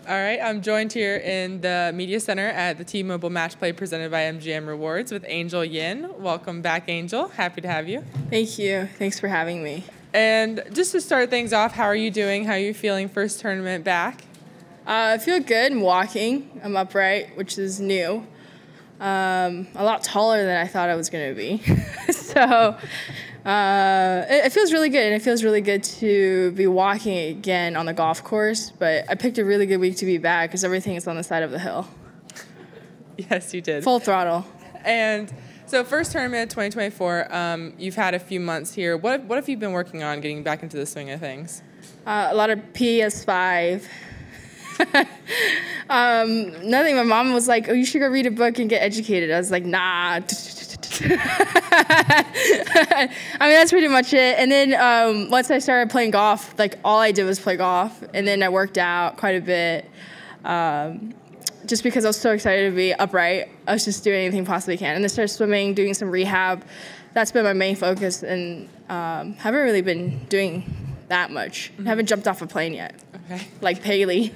All right, I'm joined here in the Media Center at the T-Mobile Match Play presented by MGM Rewards with Angel Yin. Welcome back, Angel. Happy to have you. Thank you. Thanks for having me. And just to start things off, how are you doing? How are you feeling first tournament back? I feel good. I'm walking. I'm upright, which is new. A lot taller than I thought I was going to be. So it feels really good, and it feels really good to be walking again on the golf course. But I picked a really good week to be back because everything is on the side of the hill. Yes, you did. Full throttle. And so first tournament 2024, you've had a few months here. What have you been working on getting back into the swing of things? A lot of PS5. Nothing. My mom was like, "Oh, you should go read a book and get educated." I was like, "Nah." I mean, that's pretty much it. And then once I started playing golf, like all I did was play golf, and then I worked out quite a bit. Just because I was so excited to be upright, I was just doing anything I possibly can. And then started swimming, doing some rehab. That's been my main focus, and haven't really been doing that much. Mm-hmm. Haven't jumped off a plane yet. Okay. Like Paley.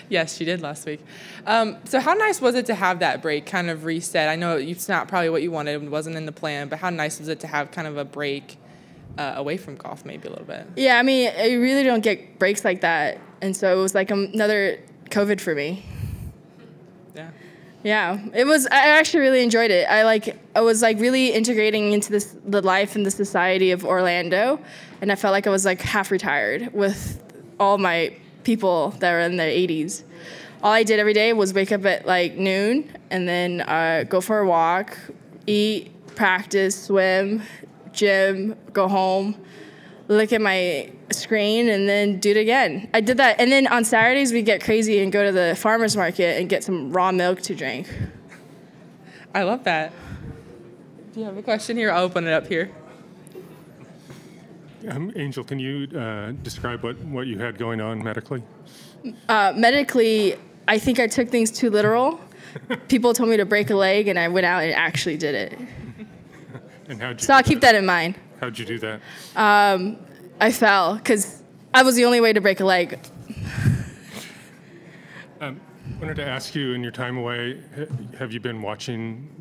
Yes, she did last week. So how nice was it to have that break, kind of reset? I know it's not probably what you wanted, it wasn't in the plan, but how nice was it to have kind of a break away from golf maybe a little bit? Yeah, I mean, you really don't get breaks like that. And so it was like another COVID for me. Yeah. Yeah, it was. I actually really enjoyed it. I was really integrating into the life and the society of Orlando, and I felt like I was like half retired with all my people that are in their 80s. All I did every day was wake up at like noon and then go for a walk, eat, practice, swim, gym, go home, look at my screen, and then do it again. I did that. And then on Saturdays, we get crazy and go to the farmer's market and get some raw milk to drink. I love that. Do you have a question here? I'll open it up here. Angel, can you describe what you had going on medically? Medically, I think I took things too literal. People told me to break a leg, and I went out and actually did it. And how'd you so I'll keep that in mind. How'd you do that? I fell because I was the only way to break a leg. I wanted to ask you, in your time away, have you been watching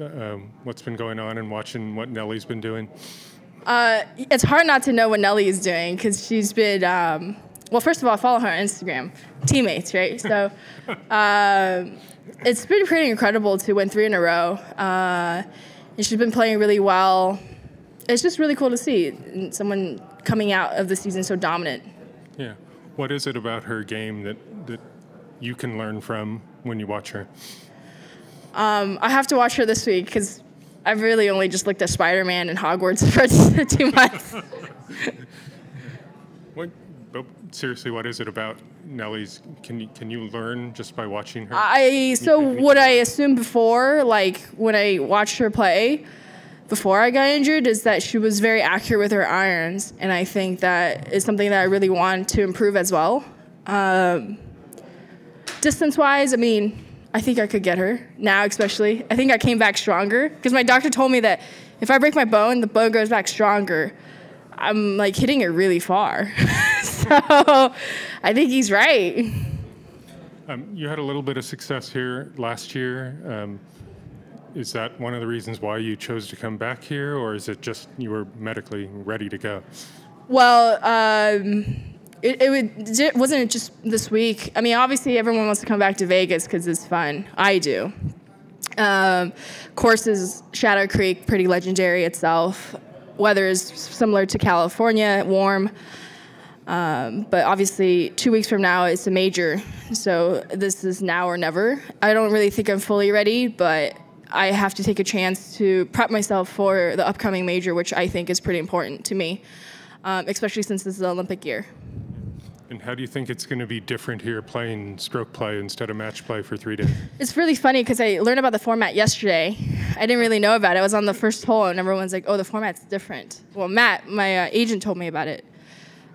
what's been going on and watching what Nellie's been doing? It's hard not to know what Nellie is doing because she's been, well, first of all, I follow her on Instagram. Teammates, right? So it's been pretty incredible to win 3 in a row. And she's been playing really well. It's just really cool to see someone coming out of the season so dominant. Yeah. What is it about her game that you can learn from when you watch her? I have to watch her this week because I've really only just looked at Spider-Man and Hogwarts for 2 months. But seriously, what is it about Nellie's? Can you learn just by watching her? What I assumed before, like when I watched her play before I got injured, is that she was very accurate with her irons, and I think that is something that I really want to improve as well. Distance-wise, I mean, I think I could get her now, especially. I think I came back stronger because my doctor told me that if I break my bone, the bone goes back stronger. I'm like hitting it really far. So I think he's right. You had a little bit of success here last year. Is that one of the reasons why you chose to come back here, or is it just you were medically ready to go? Well, it wasn't just this week. I mean, obviously everyone wants to come back to Vegas because it's fun. I do. Courses, Shadow Creek, pretty legendary itself. Weather is similar to California, warm. But obviously 2 weeks from now it's a major. So this is now or never. I don't really think I'm fully ready, but I have to take a chance to prep myself for the upcoming major, which I think is pretty important to me, especially since this is the Olympic year. And how do you think it's going to be different here playing stroke play instead of match play for 3 days? It's really funny because I learned about the format yesterday. I didn't really know about it. I was on the first hole and everyone's like, oh, the format's different. Well, Matt, my agent, told me about it.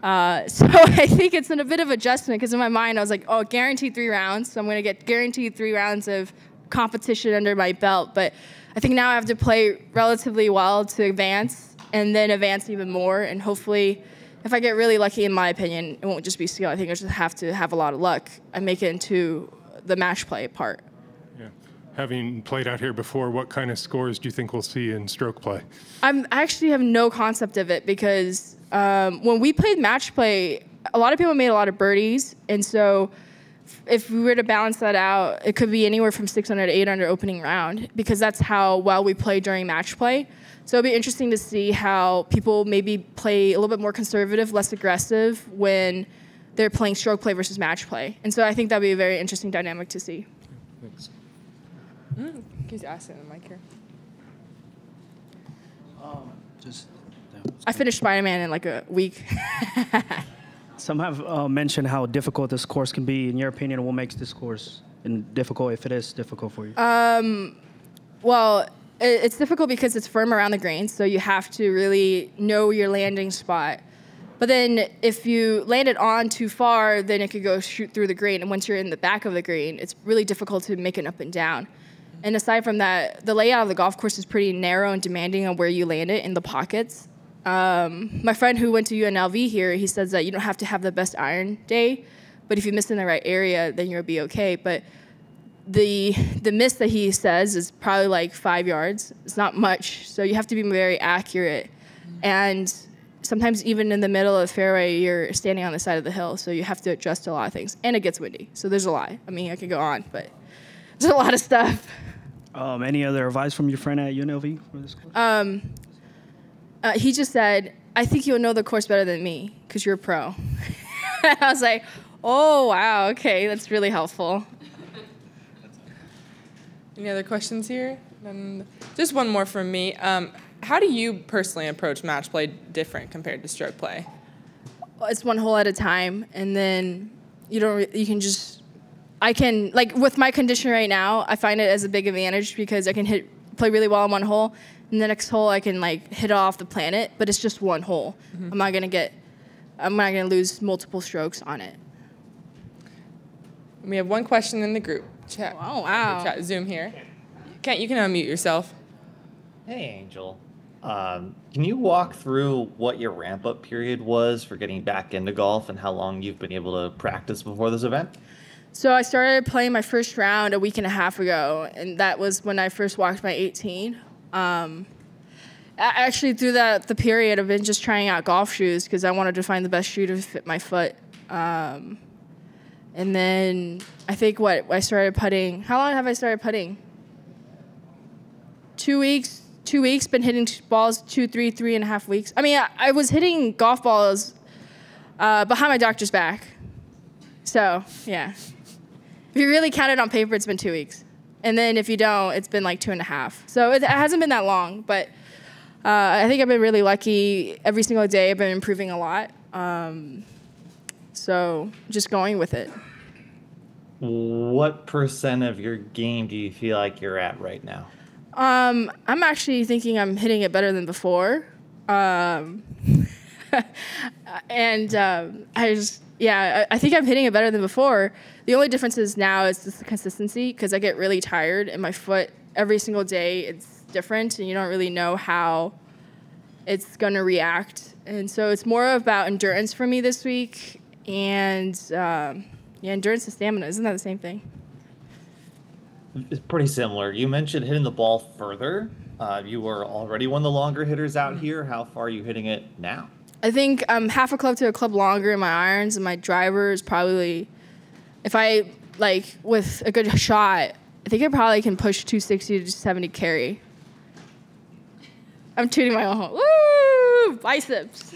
So I think it's in a bit of adjustment because in my mind I was like, oh, guaranteed 3 rounds. So I'm going to get guaranteed 3 rounds of competition under my belt. But I think now I have to play relatively well to advance and then advance even more and hopefully if I get really lucky, in my opinion, it won't just be skill. I think I just have to have a lot of luck and make it into the match play part. Yeah. Having played out here before, what kind of scores do you think we'll see in stroke play? I actually have no concept of it because when we played match play, a lot of people made a lot of birdies, and so if we were to balance that out, it could be anywhere from 600 to 800 opening round because that's how well we play during match play. So it'll be interesting to see how people maybe play a little bit more conservative, less aggressive when they're playing stroke play versus match play. And so I think that'd be a very interesting dynamic to see. Thanks. He's asking the mic here. I finished Spider-Man in like a week. Some have mentioned how difficult this course can be. In your opinion, what makes this course difficult, if it is difficult for you? Well, it's difficult because it's firm around the greens, so you have to really know your landing spot. But then if you land it on too far, then it could go shoot through the green. And once you're in the back of the green, it's really difficult to make it up and down. And aside from that, the layout of the golf course is pretty narrow and demanding on where you land it in the pockets. My friend who went to UNLV here, he says that you don't have to have the best iron day, but if you miss in the right area, then you'll be okay. But the miss that he says is probably like 5 yards. It's not much, so you have to be very accurate. And sometimes even in the middle of the fairway, you're standing on the side of the hill, so you have to adjust to a lot of things. And it gets windy, so there's a lot. I mean, I could go on, but there's a lot of stuff. Any other advice from your friend at UNLV for this course? He just said, I think you'll know the course better than me because you're a pro. I was like, oh, wow, okay, that's really helpful. Any other questions here? Just one more from me. How do you personally approach match play different compared to stroke play? Well, it's one hole at a time, and then I can, like with my condition right now, I find it as a big advantage because I can play really well on one hole, and the next hole I can like hit it off the planet, but it's just one hole. I'm not gonna lose multiple strokes on it. We have one question in the group chat. Oh, wow. Chat Zoom here. You can unmute yourself. Hey, Angel. Can you walk through what your ramp-up period was for getting back into golf and how long you've been able to practice before this event? So I started playing my first round a week and a half ago, and that was when I first walked my 18. Actually, through the period, I've been just trying out golf shoes because I wanted to find the best shoe to fit my foot. And then I think I started putting. How long have I started putting? 2 weeks. 2 weeks. Been hitting balls 3.5 weeks. I mean, I was hitting golf balls behind my doctor's back. So yeah, if you really count it on paper, it's been 2 weeks. And then if you don't, it's been like 2.5. So it hasn't been that long, but I think I've been really lucky. Every single day I've been improving a lot. So just going with it. What % of your game do you feel like you're at right now? I'm actually thinking I'm hitting it better than before. And I think I'm hitting it better than before. The only difference is now is just the consistency because I get really tired and my foot every single day it's different and you don't really know how it's going to react. And so it's more about endurance for me this week and endurance and stamina. Isn't that the same thing? It's pretty similar. You mentioned hitting the ball further. You were already one of the longer hitters out here. How far are you hitting it now? I think I'm half a club to a club longer in my irons, and my driver is probably, if I, like, with a good shot, I think I probably can push 260 to 70 carry. I'm tooting my own horn. Woo! Biceps.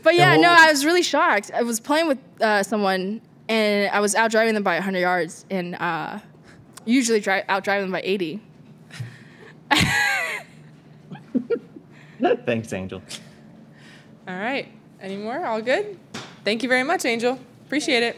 But yeah, no, I was really shocked. I was playing with someone, and I was out driving them by 100 yards, and usually out driving them by 80. Thanks, Angel. All right. Any more? All good? Thank you very much, Angel. Appreciate it.